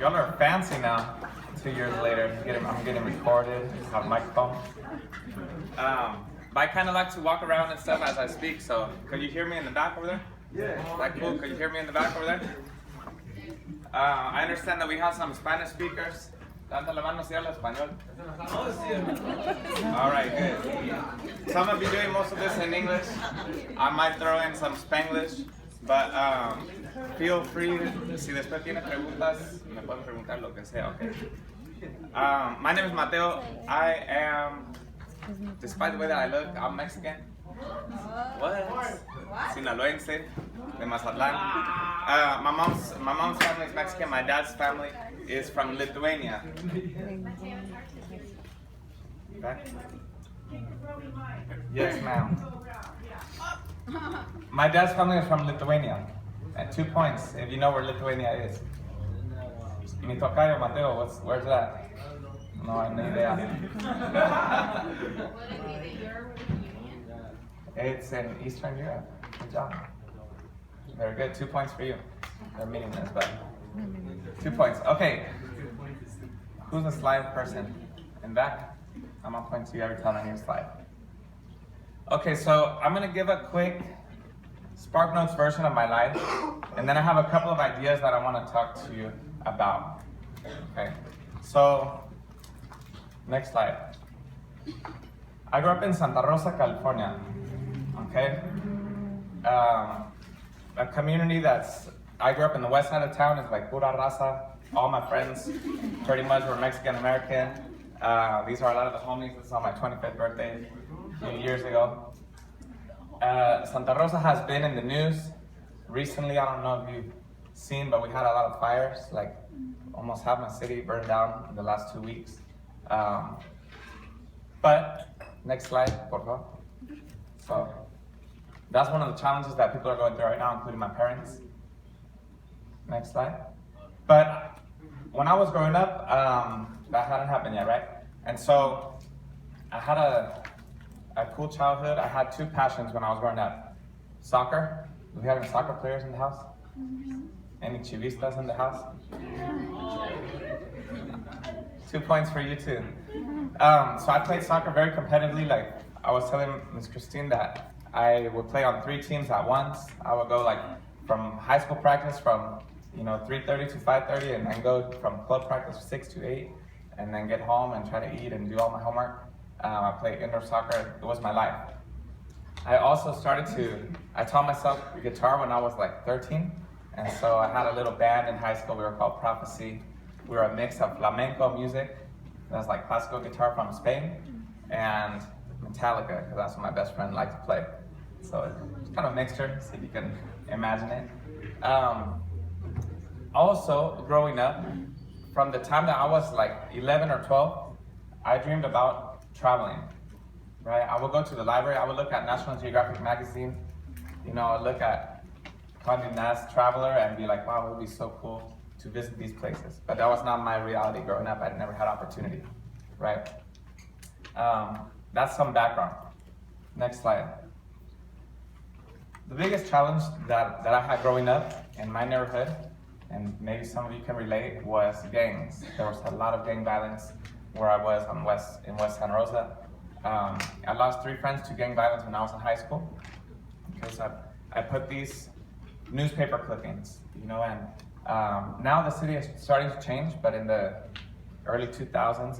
Y'all are fancy now. 2 years later, I'm getting recorded. Have a microphone. But I kind of like to walk around and stuff as I speak. So, could you hear me in the back over there? Yeah. Is that cool? Could you hear me in the back over there? I understand that we have some Spanish speakers. Levanta la mano si habla español. All right, good. So I'm gonna be doing most of this in English. I might throw in some Spanglish, but feel free. Si después tiene preguntas, me pueden preguntar lo que sea. Okay. My name is Mateo. I am, despite the way that I look, I'm Mexican. What? Sinaloense, de Mazatlán. My mom's family is Mexican. My dad's family is from Lithuania. Okay. Yes, ma'am. My dad's family is from Lithuania. And 2 points if you know where Lithuania is. Mi tocayo Mateo, where's that? No, I have no idea. It's in Eastern Europe. Good job. Very good. 2 points for you. They're meaningless, but 2 points. Okay. Who's a slide person? In back? I'm gonna point to you every time I hear a slide. Okay, so I'm gonna give a quick Spark Notes version of my life, and then I have a couple of ideas that I want to talk to you about. Okay. So, next slide. I grew up in Santa Rosa, California. Okay, a community I grew up in the west side of town is like pura raza. All my friends pretty much were Mexican American. These are a lot of the homies. This is on my 25th birthday a few years ago. Santa Rosa has been in the news recently. I don't know if you've seen, but we had a lot of fires. Like almost half my city burned down in the last 2 weeks. But next slide, por favor. So that's one of the challenges that people are going through right now, including my parents. Next slide. But when I was growing up, that hadn't happened yet, right? And so I had a cool childhood. I had 2 passions when I was growing up. Soccer. Do we have any soccer players in the house? Any chivistas in the house? 2 points for you too. So I played soccer very competitively. Like I was telling Ms. Christine that I would play on 3 teams at once. I would go like from high school practice from 3:30 to 5:30, and then go from club practice 6 to 8, and then get home and try to eat and do all my homework. I played indoor soccer. It was my life. I also I taught myself guitar when I was like 13, and so I had a little band in high school. We were called Prophecy. We were a mix of flamenco music, that's like classical guitar from Spain, and Metallica, because that's what my best friend liked to play. So it's kind of a mixture, see if you can imagine it. Also, growing up, from the time that I was like 11 or 12, I dreamed about traveling, right? I would go to the library, I would look at National Geographic magazine, I'd look at Condé Nast Traveler and be like, wow, it would be so cool to visit these places. But that was not my reality growing up. I'd never had opportunity, right? That's some background. Next slide. The biggest challenge that I had growing up in my neighborhood, and maybe some of you can relate, was gangs. There was a lot of gang violence where I was in West Santa Rosa. I lost 3 friends to gang violence when I was in high school, because I put these newspaper clippings, and now the city is starting to change, but in the early 2000s,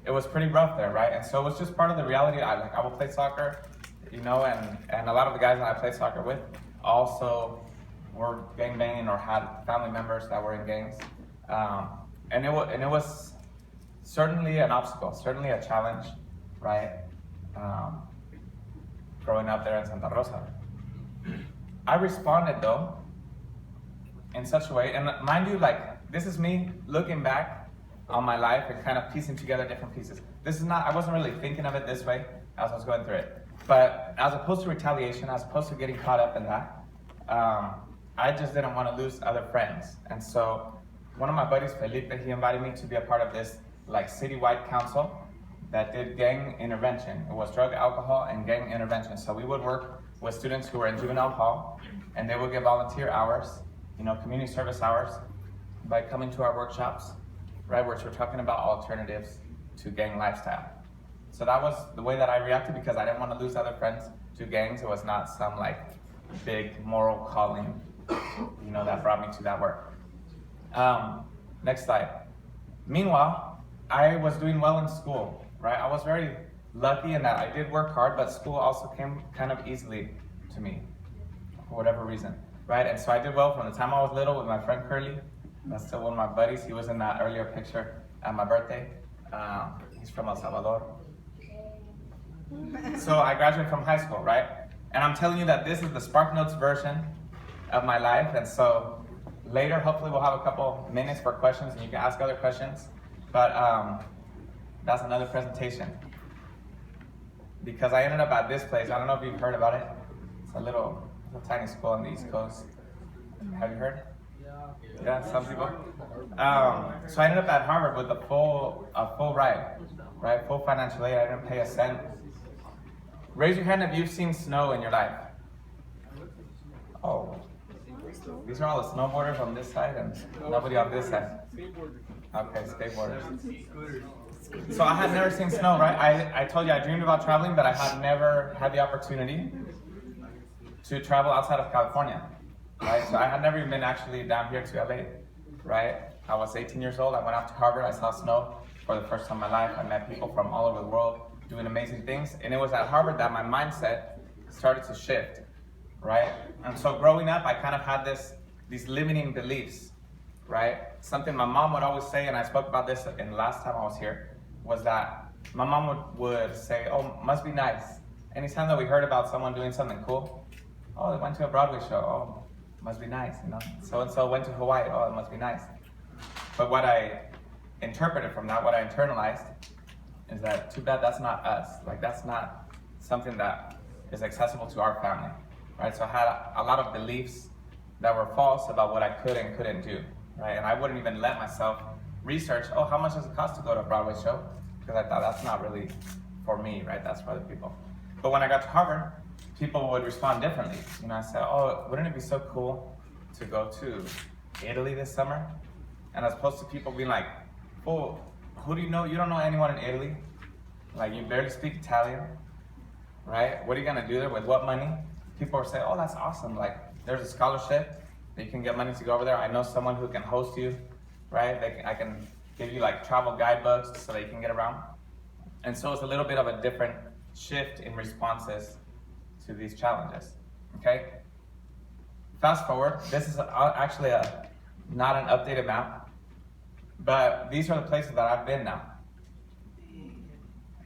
it was pretty rough there, right? And so it was just part of the reality. I would play soccer, and a lot of the guys that I played soccer with also were gang banging or had family members that were in gangs. And it was certainly an obstacle, certainly a challenge, right? Growing up there in Santa Rosa. I responded though in such a way, and mind you, like, this is me looking back on my life and kind of piecing together different pieces. I wasn't really thinking of it this way as I was going through it. But as opposed to retaliation, as opposed to getting caught up in that, I just didn't want to lose other friends. And so one of my buddies, Felipe, he invited me to be a part of this like citywide council that did gang intervention. It was drug, alcohol, and gang intervention. So we would work with students who were in juvenile hall, and they would get volunteer hours, community service hours, by coming to our workshops, right, which we're talking about alternatives to gang lifestyle. So that was the way that I reacted because I didn't want to lose other friends to gangs. It was not some like big moral calling, that brought me to that work. Next slide. Meanwhile, I was doing well in school, right? I was very lucky in that I did work hard, but school also came kind of easily to me for whatever reason, right? And so I did well from the time I was little with my friend Curly. That's still one of my buddies. He was in that earlier picture at my birthday. He's from El Salvador. So I graduated from high school, right? And I'm telling you that this is the SparkNotes version of my life. And so later, hopefully we'll have a couple minutes for questions and you can ask other questions. But that's another presentation. Because I ended up at this place. I don't know if you've heard about it. It's a little tiny school on the East Coast. Have you heard? Yeah, some people. So I ended up at Harvard with a full ride, right? Full financial aid. I didn't pay a cent. Raise your hand if you've seen snow in your life. Oh, these are all the snowboarders on this side and nobody on this side. Okay, skateboarders. So I had never seen snow, right? I told you I dreamed about traveling, but I had never had the opportunity to travel outside of California, right? So I had never even been actually down here to LA, right? I was 18 years old. I went out to Harvard. I saw snow for the first time in my life. I met people from all over the world doing amazing things. And it was at Harvard that my mindset started to shift, right? And so growing up, I kind of had these limiting beliefs, right? Something my mom would always say, and I spoke about this in the last time I was here, was that my mom would say, oh, must be nice. Anytime that we heard about someone doing something cool, oh, they went to a Broadway show, oh, must be nice, So-and-so went to Hawaii, oh, it must be nice. But what I interpreted from that, what I internalized, is that too bad that's not us. Like that's not something that is accessible to our family, right? So I had a lot of beliefs that were false about what I could and couldn't do, right? And I wouldn't even let myself research, oh, how much does it cost to go to a Broadway show? Because I thought that's not really for me, right? That's for other people. But when I got to Harvard, people would respond differently. I said, oh, wouldn't it be so cool to go to Italy this summer? And as opposed to people being like, oh, who do you know? You don't know anyone in Italy. Like you barely speak Italian, right? What are you gonna do there with what money? People would say, oh, that's awesome. Like there's a scholarship that you can get money to go over there. I know someone who can host you, right? I can give you like travel guidebooks so that you can get around. And so it's a little bit of a different shift in responses to these challenges, okay? Fast forward, this is actually not an updated map, but these are the places that I've been now.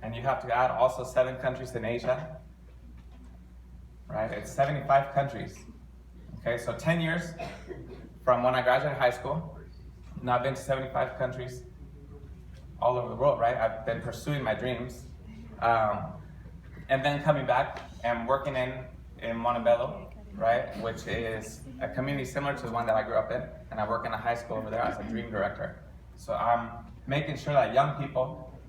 And you have to add also 7 countries in Asia, right? It's 75 countries, okay? So 10 years from when I graduated high school, and I've been to 75 countries all over the world, right? I've been pursuing my dreams. And then coming back and working in Montebello, right? Which is a community similar to the one that I grew up in. And I work in a high school over there as a dream director. So I'm making sure that young people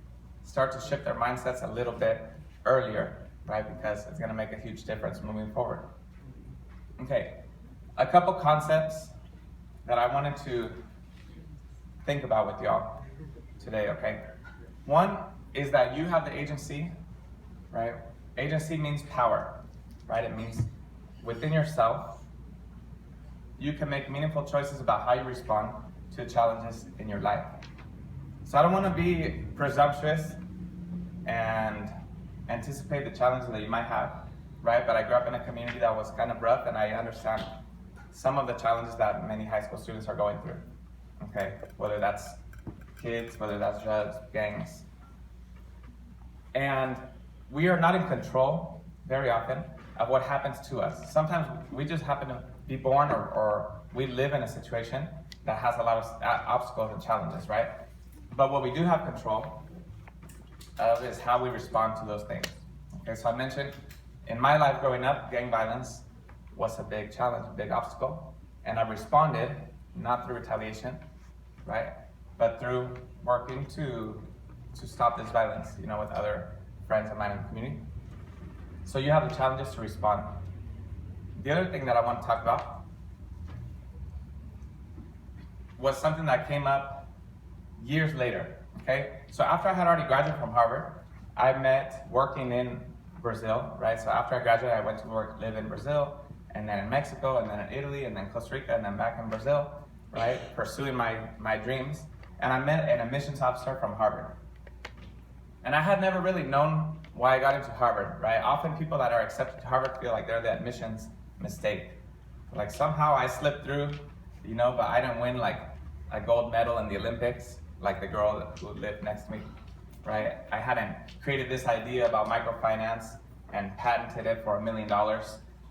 start to shift their mindsets a little bit earlier, right? Because it's gonna make a huge difference moving forward. Okay, a couple concepts that I wanted to think about with y'all today, okay? One is that you have the agency, right? Agency means power, right? It means within yourself, you can make meaningful choices about how you respond to challenges in your life. So I don't want to be presumptuous and anticipate the challenges that you might have, right? But I grew up in a community that was kind of rough, and I understand some of the challenges that many high school students are going through, okay? Whether that's kids, whether that's drugs, gangs. And we are not in control very often of what happens to us. Sometimes we just happen to be born or we live in a situation that has a lot of obstacles and challenges, right? But what we do have control of is how we respond to those things. Okay, so I mentioned in my life growing up, gang violence was a big challenge, a big obstacle. And I responded not through retaliation, right? But through working to stop this violence, with other friends of mine in the community. So you have the challenges to respond. The other thing that I want to talk about was something that came up years later, okay? So after I had already graduated from Harvard, I met working in Brazil, right? So after I graduated, I went to live in Brazil, and then in Mexico, and then in Italy, and then Costa Rica, and then back in Brazil, right? Pursuing my dreams. And I met an admissions officer from Harvard. And I had never really known why I got into Harvard, right? Often people that are accepted to Harvard feel like they're the admissions mistake. Like somehow I slipped through, you know, but I didn't win like a gold medal in the Olympics, like the girl who lived next to me, right? I hadn't created this idea about microfinance and patented it for $1 million,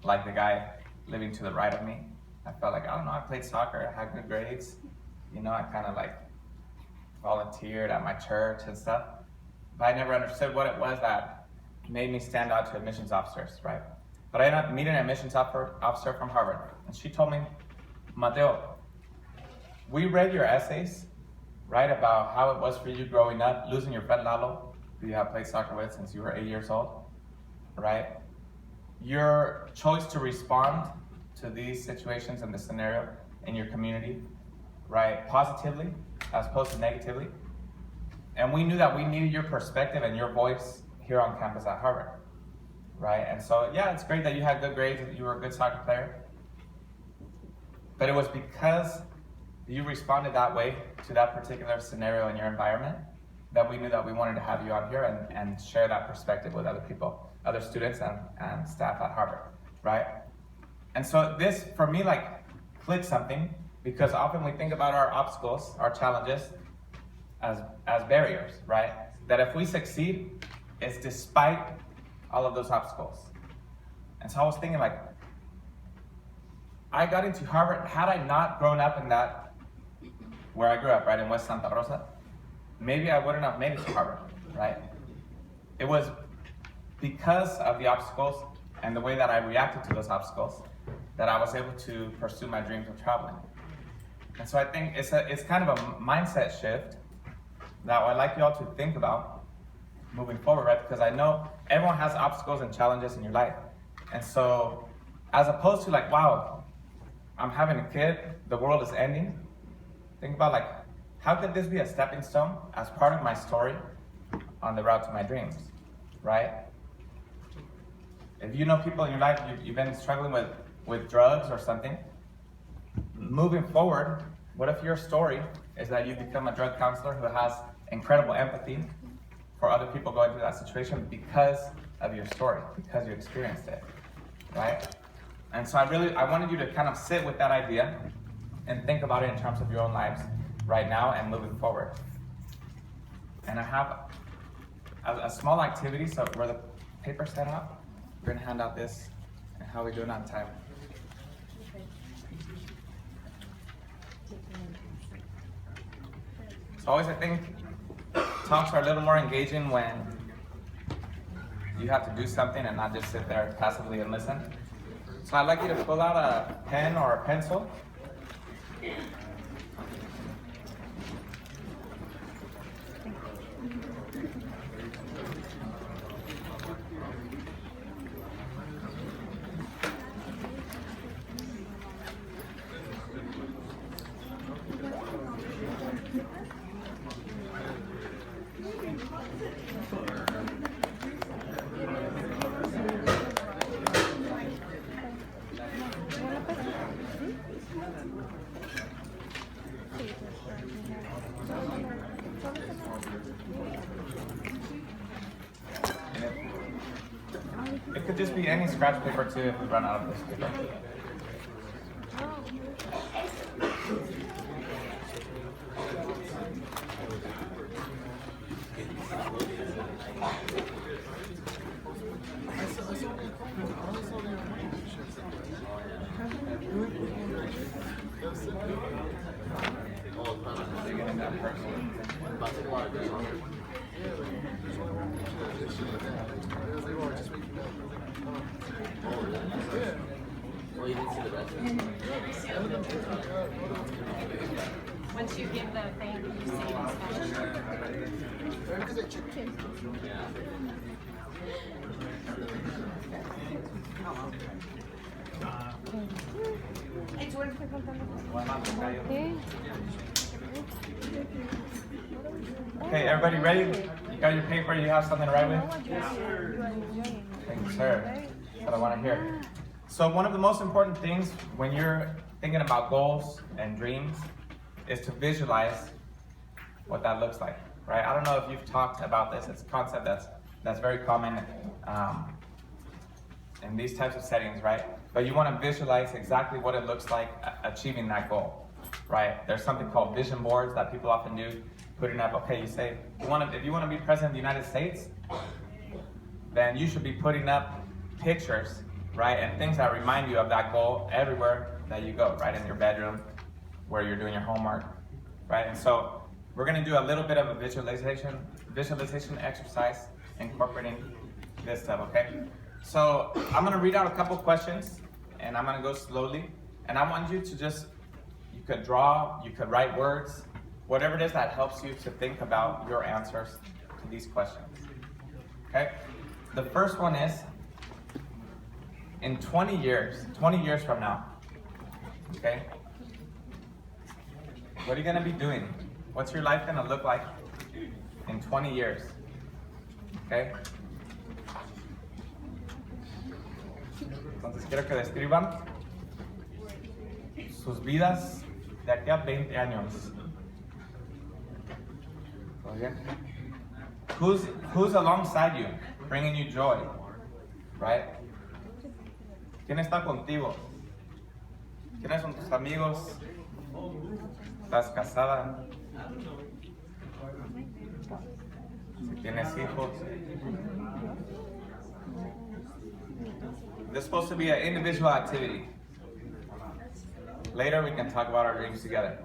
like the guy living to the right of me. I felt like, I don't know, I played soccer, I had good grades, you know, I kind of like volunteered at my church and stuff, but I never understood what it was that made me stand out to admissions officers, right? But I ended up meeting an admissions officer from Harvard, and she told me, Mateo, we read your essays, right, about how it was for you growing up, losing your friend Lalo, who you have played soccer with since you were 8 years old, right? Your choice to respond to these situations and the scenario in your community, right, positively as opposed to negatively. And we knew that we needed your perspective and your voice here on campus at Harvard, right? And so, yeah, it's great that you had good grades, that you were a good soccer player. But it was because you responded that way to that particular scenario in your environment that we knew that we wanted to have you on here and share that perspective with other people, other students and staff at Harvard, right? And so this, for me, like, clicked something, because often we think about our obstacles, our challenges, as barriers, right? That if we succeed, it's despite all of those obstacles. And so I was thinking, like, I got into Harvard, had I not grown up in that, where I grew up, right, in West Santa Rosa, maybe I wouldn't have made it to Harvard, right? It was because of the obstacles and the way that I reacted to those obstacles that I was able to pursue my dreams of traveling. And so I think it's kind of a mindset shift that I'd like you all to think about moving forward, right? Because I know everyone has obstacles and challenges in your life. And so as opposed to like, wow, I'm having a kid, the world is ending, think about like, how could this be a stepping stone as part of my story on the route to my dreams, right? If you know people in your life, you've been struggling with drugs or something, moving forward, what if your story is that you become a drug counselor who has incredible empathy for other people going through that situation because of your story, because you experienced it, right? And so I wanted you to kind of sit with that idea and think about it in terms of your own lives right now and moving forward. And I have a small activity, so where the paper's set out, we're gonna hand out this, and how we doing on time. So always I think talks are a little more engaging when you have to do something and not just sit there passively and listen. So I'd like you to pull out a pen or a pencil. It could just be any scratch paper too if we run out of this paper. Once you give the thing, you say it's Okay, everybody ready? You got your paper? You have something to write with? Thank you, sir. That's what I want to hear. So one of the most important things when you're thinking about goals and dreams is to visualize what that looks like, right? I don't know if you've talked about this. It's a concept that's very common in these types of settings, right? But you want to visualize exactly what it looks like achieving that goal, right? There's something called vision boards that people often do, putting up, okay, you say, if you want to be president of the United States, then you should be putting up pictures, right? And things that remind you of that goal everywhere that you go, right? In your bedroom, where you're doing your homework, right? And so we're going to do a little bit of a visualization exercise incorporating this stuff, okay? So I'm going to read out a couple questions and I'm going to go slowly. And I want you to you could draw, you could write words, whatever it is that helps you to think about your answers to these questions, okay? The first one is, in 20 years from now, okay? What are you gonna be doing? What's your life gonna look like in 20 years? Okay? Entonces quiero que describan sus vidas de aquí a 20 años. ¿Todo bien? Who's alongside you, bringing you joy, right? ¿Quién está contigo? ¿Quiénes son tus amigos? ¿Estás casada? Si tienes hijos. This is supposed to be an individual activity. Later we can talk about our dreams together.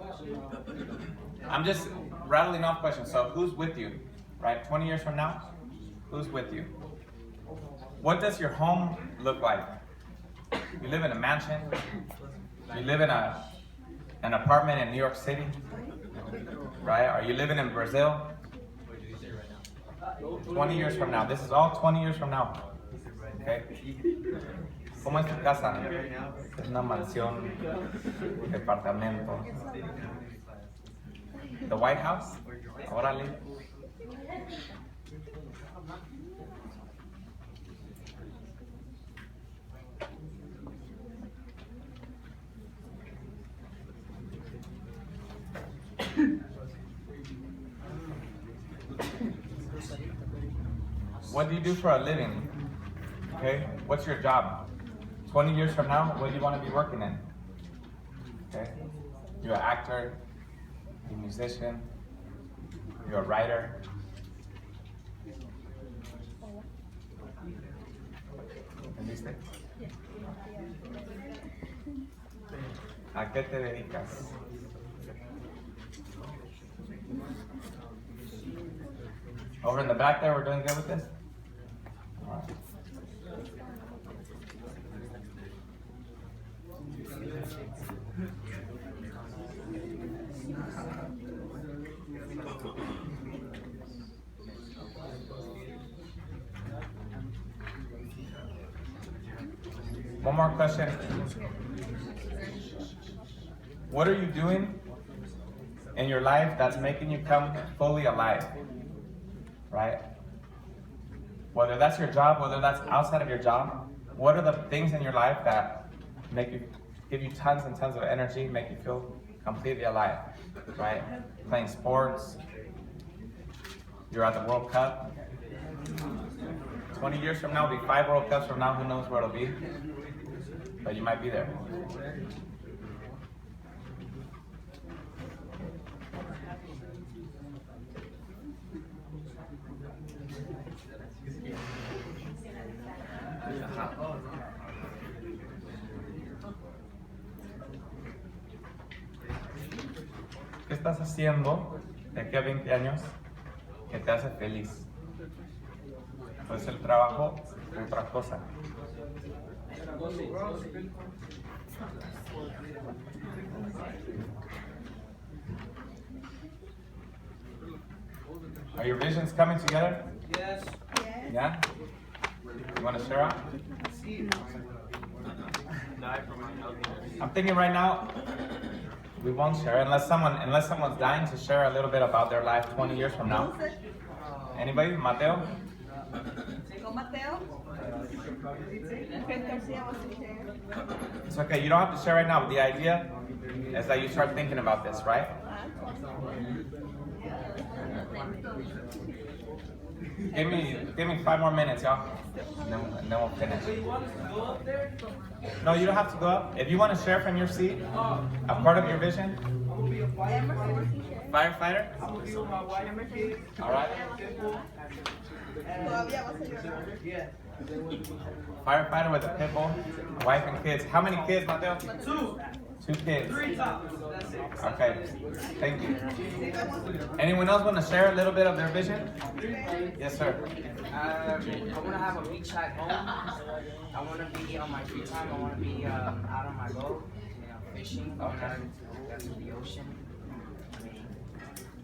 I'm just rattling off questions. So who's with you, right? 20 years from now, who's with you? What does your home look like? You live in a mansion? You live in an apartment in New York City? Right? Are you living in Brazil? 20 years from now. This is all 20 years from now. Okay? ¿Cómo es tu casa? Es una mansión, departamento. The White House? Órale. What do you do for a living? Okay, what's your job? 20 years from now, what do you want to be working in? Okay, you're an actor, you're a musician, you're a writer. ¿Entendiste? ¿A qué te dedicas? Over in the back there, we're doing good with this? All right. One more question. What are you doing in your life that's making you come fully alive? Right? Whether that's your job, whether that's outside of your job, what are the things in your life that give you tons and tons of energy, make you feel completely alive? Right? Playing sports, you're at the World Cup. 20 years from now, it'll be 5 World Cups from now, who knows where it'll be, but you might be there. ¿Qué estás haciendo de aquí a 20 años que te hace feliz? Pues el trabajo es otra cosa. Are your visions coming together? Yes. Yeah? You want to share out? Die for my health. I'm thinking right now, we won't share unless someone's dying to share a little bit about their life 20 years from now. Anybody? Mateo? Go, Mateo. It's okay, you don't have to share right now, but the idea is that you start thinking about this, right? Give me 5 more minutes, y'all, and then we'll finish. No, you don't have to go up. If you want to share from your seat, a part of your vision. Firefighter? All right. Firefighter with a pit bull, wife and kids. How many kids, Mateo? 2 kids. 3 tops. That's it. Okay, thank you. Anyone else want to share a little bit of their vision? Yes, sir. I want to have a beachside home. I want to be on my free time. I want to be out on my boat, fishing, going out into the ocean. I mean,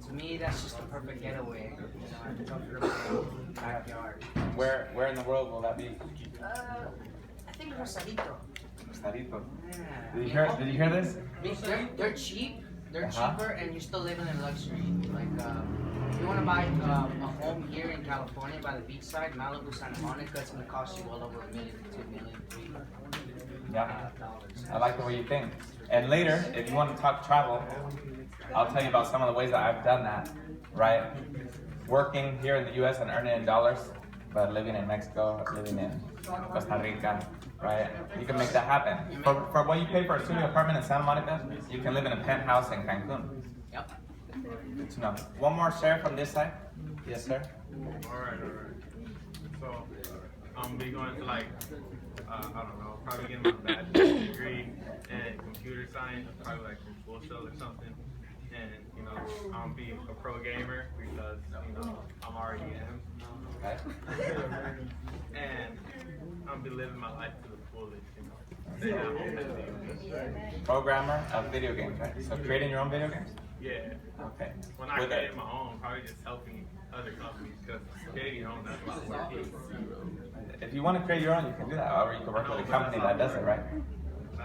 to me, that's just the perfect getaway. I'm comfortable in my backyard. Where in the world will that be? I think Rosarito. Sarito. Yeah. Did you hear this? They're cheap. They're Uh-huh. cheaper, and you're still living in luxury. Like, if you want to buy a home here in California by the beachside, Malibu, Santa Monica, it's going to cost you well over $1 million, $2 million, $3 million. Yeah, I like the way you think. And later, if you want to talk travel, I'll tell you about some of the ways that I've done that, right? Working here in the U.S. and earning in dollars, but living in Mexico, living in Costa Rica, right? You can make that happen. For what you pay for a studio apartment in Santa Monica, you can live in a penthouse in Cancun. Yep. Good to know. One more share from this side. Yes, sir. Alright. So, I'm be going to I don't know, probably getting my bachelor's degree in computer science, probably like from Full Sail or something. And, I'm gonna be a pro gamer because, I'm already am. Okay. And I'm gonna be living my life to the fullest, Stay at home and do. Programmer of video games, right? So creating your own video games? Yeah. Okay. When I With create it. my own, probably just helping other companies because creating your own, that's a lot of work. If you want to create your own, you can do that. Or you can work with a company that does it, right?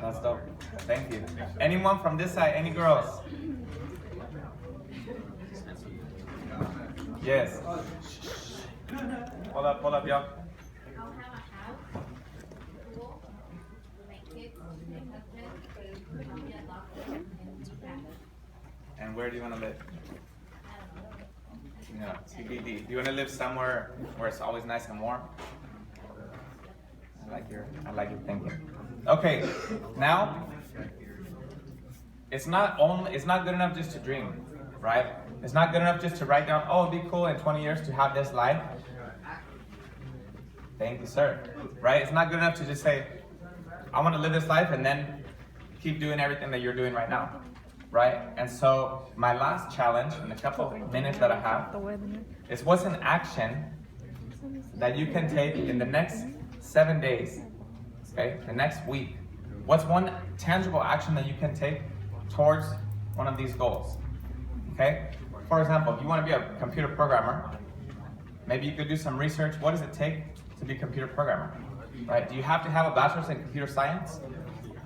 That's dope. Thank you. Anyone from this side? Any girls? Yes. Hold up, y'all. I'll have a house, pool, my kids, my husband, I'll be a doctor, and practice. And where do you want to live? I don't know. CBD. Do you want to live somewhere where it's always nice and warm? I like your thinking. Okay, now it's not good enough just to dream, right? It's not good enough just to write down, oh, it'd be cool in 20 years to have this life. Thank you, sir. Right? It's not good enough to just say, I want to live this life and then keep doing everything that you're doing right now. Right? And so my last challenge in the couple minutes that I have is what's an action that you can take in the next 7 days, okay, the next week. What's one tangible action that you can take towards one of these goals, okay? For example, if you want to be a computer programmer, maybe you could do some research. What does it take to be a computer programmer, right? Do you have to have a bachelor's in computer science?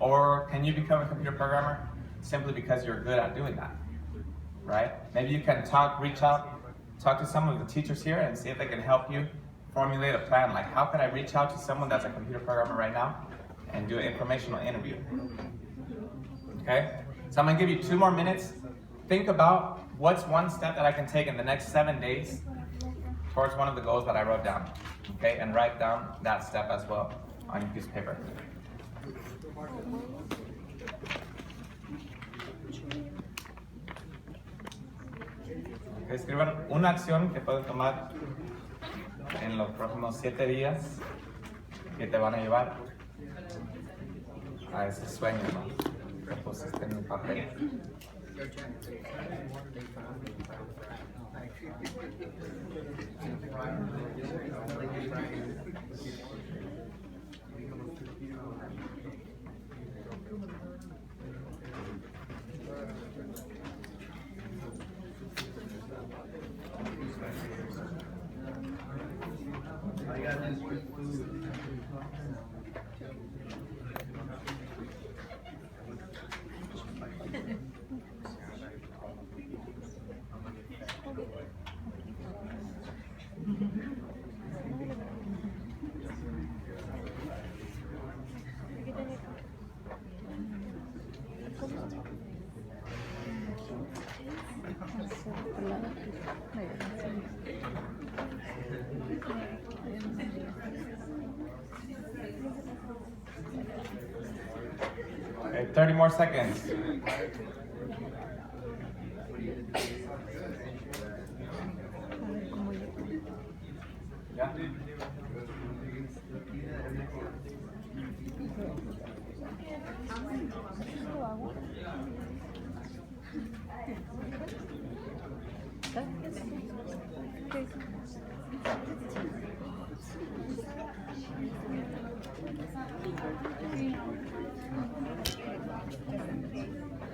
Or can you become a computer programmer simply because you're good at doing that, right? Maybe you can reach out, talk to some of the teachers here and see if they can help you formulate a plan. Like, how can I reach out to someone that's a computer programmer right now and do an informational interview? Okay? So I'm gonna give you 2 more minutes. Think about what's one step that I can take in the next 7 days towards one of the goals that I wrote down. Okay? And write down that step as well on your piece of paper. Okay, escriban una acción que pueden tomar en los próximos 7 días que te van a llevar a ese sueño, ¿no? Que pusiste en el papel. Okay, 30 more seconds. Yeah.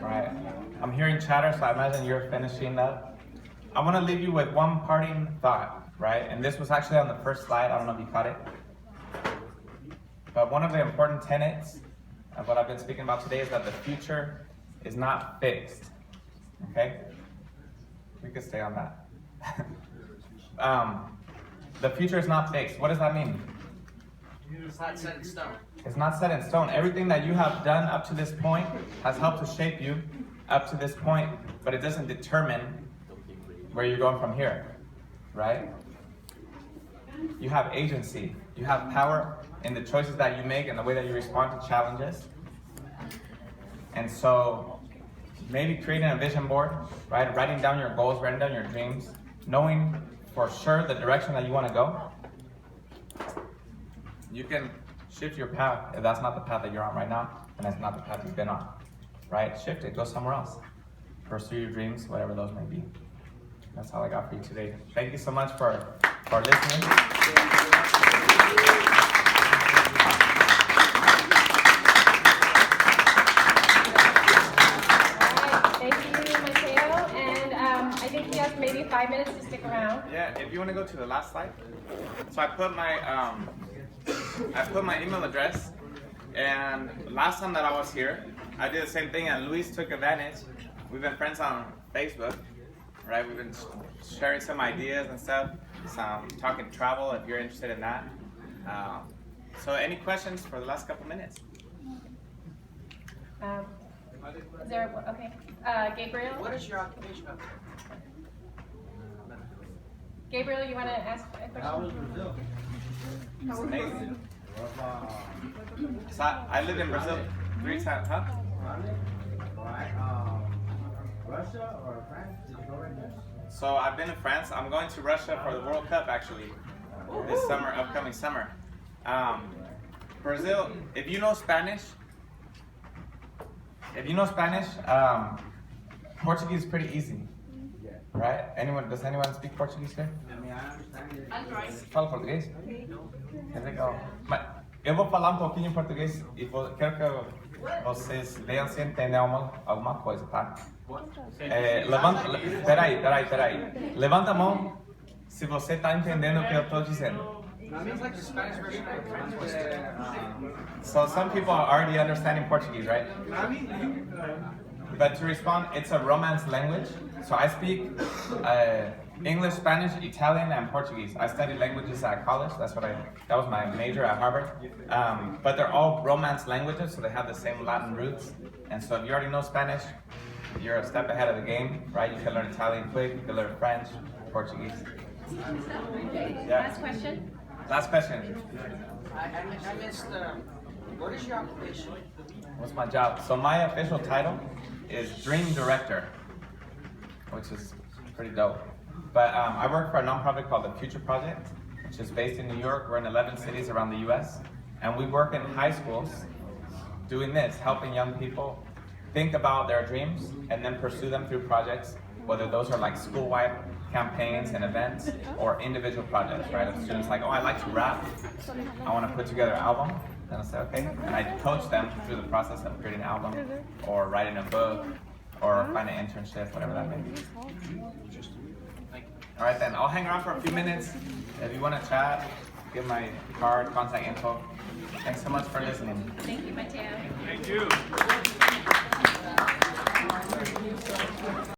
All right. I'm hearing chatter, so I imagine you're finishing up. I want to leave you with one parting thought, right? And this was actually on the first slide. I don't know if you caught it. But one of the important tenets of what I've been speaking about today is that the future is not fixed. Okay? We could stay on that. The future is not fixed. What does that mean? It's not set in stone. It's not set in stone. Everything that you have done up to this point has helped to shape you up to this point, but it doesn't determine where you're going from here, right? You have agency. You have power in the choices that you make and the way that you respond to challenges. And so maybe creating a vision board, right? Writing down your goals, writing down your dreams, knowing for sure the direction that you want to go. You can shift your path if that's not the path that you're on right now, and that's not the path you've been on, right? Shift it, go somewhere else. Pursue your dreams, whatever those may be. That's all I got for you today. Thank you so much for listening. Thank you, Mateo. And I think he has maybe 5 minutes to stick around. Yeah, if you want to go to the last slide. So I put my email address, and last time that I was here, I did the same thing, and Luis took advantage. We've been friends on Facebook, right? We've been sharing some ideas and stuff, talking travel if you're interested in that. So any questions for the last couple minutes? Is there, okay. Gabriel? What is your occupation? Gabriel, you want to ask a question? How was Brazil? It's amazing. Was So I lived in Brazil 3 times, huh? Russia or France? Did you go right there? So I've been to France. I'm going to Russia for the World Cup actually this summer, upcoming summer. Brazil, if you know Spanish, Portuguese is pretty easy, right? Does anyone speak Portuguese here? I mean, I understand it. Fala português? É legal. Mas eu vou falar um pouquinho em português e quero que vocês leiam se entendem alguma coisa, tá? Peraí. Levanta a mão se você está entendendo o que eu estou dizendo. It's like the Spanish version of French. So some people are already understanding Portuguese, right? But to respond, it's a Romance language. So I speak English, Spanish, Italian, and Portuguese. I studied languages at college. That was my major at Harvard. But they're all Romance languages, so they have the same Latin roots. And so if you already know Spanish, you're a step ahead of the game, right? You can learn Italian quick, you can learn French, Portuguese. Yeah. Last question. Last question. I missed, what is your occupation? What's my job? So my official title is Dream Director, which is pretty dope. But I work for a nonprofit called the Future Project, which is based in New York. We're in 11 cities around the US. And we work in high schools doing this, helping young people think about their dreams and then pursue them through projects, whether those are like school-wide campaigns and events or individual projects, right? If students like, oh, I like to rap, I want to put together an album, then I say, okay. And I coach them through the process of creating an album or writing a book or finding an internship, whatever that may be. All right, then I'll hang around for a few minutes. If you want to chat, give my card, contact info. Thanks so much for listening. Thank you, Mateo. Thank you.